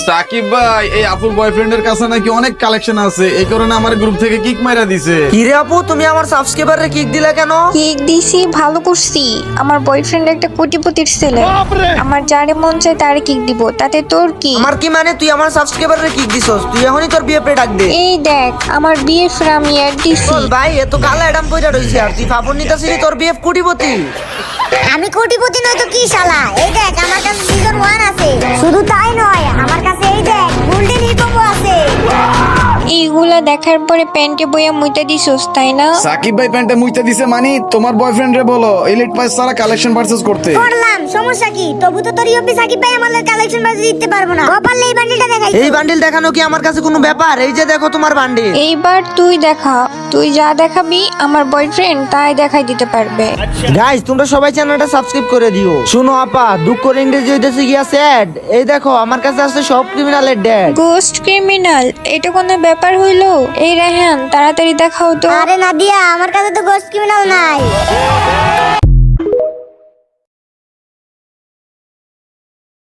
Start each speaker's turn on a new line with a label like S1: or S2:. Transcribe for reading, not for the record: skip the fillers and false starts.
S1: সাকিব ভাই, এই আপুর বয়ফ্রেন্ডের কাছে নাকি অনেক কালেকশন আছে, এই কারণে আমার গ্রুপ থেকে কিক মাইরা দিছে।
S2: কি রে আপু, তুমি আমার সাবস্ক্রাইবারে কিক দিলা কেন?
S3: কেক দিছি, ভালো করছি। আমার বয়ফ্রেন্ড একটা কোটিপতির ছেলে, আমার যারে মন চায় তারে কেক দিব, তাতে তোর কি?
S2: আমার কি মানে, তুই আমার সাবস্ক্রাইবারে কিক দিছস? তুই এখনই তোর বিয়ে পে ডাক দে।
S3: এই দেখ, আমার বিয়ে আমি অ্যাড দিছি।
S2: বল ভাই, এত কালা এডাম কইরা রইছে আর তুই ফাপন নিতাছিস তোর বিয়ে কোটিপতি।
S4: আমি কোটিপতি নই তো কি শালা। এই দেখ, আমার কাছে সিজন 1 আছে। শুধু তাই নয়, আমার কাছে এই দেখ গোল্ডেন হিপও আছে।
S3: এইগুলা দেখার পরে প্যান্টে বইয়া মুইতে দিছস, তাই না?
S1: সাকিব ভাই প্যান্টে মুইতে দিছে মানে তোমার বয়ফ্রেন্ড রে বলো এলিট পাস সারা কালেকশন পারচেজ করতে।
S4: করলাম, সমস্যা কি? তবু তো তোর ইউপি সাকিব ভাই আমাদের কালেকশন বাজে দিতে পারবো না। গোপাল এই বান্ডিলটা দেখাই।
S2: এই বান্ডিল দেখানো কি আমার কাছে কোনো ব্যাপার? এই যে দেখো তোমার বান্ডিল।
S3: এইবার তুই দেখা, তুই যা দেখাবি আমার বয়ফ্রেন্ড তাই দেখাই দিতে পারবে।
S2: গাইস, তোমরা সবাই চ্যানেলটা সাবস্ক্রাইব করে দিও। শুনো আপা, দুঃখ করে ইংরেজি হইতেছে গিয়া স্যাড। এই দেখো আমার কাছে আছে সব ক্রিমিনালের ড্যাড।
S3: গোস্ট ক্রিমিনাল, এটা কোনো ব্যাপার হইলো? এই রেহান, তাড়াতাড়ি দেখাও তো।
S4: আরে নাদিয়া, আমার কাছে তো গোস্ট ক্রিমিনাল নাই।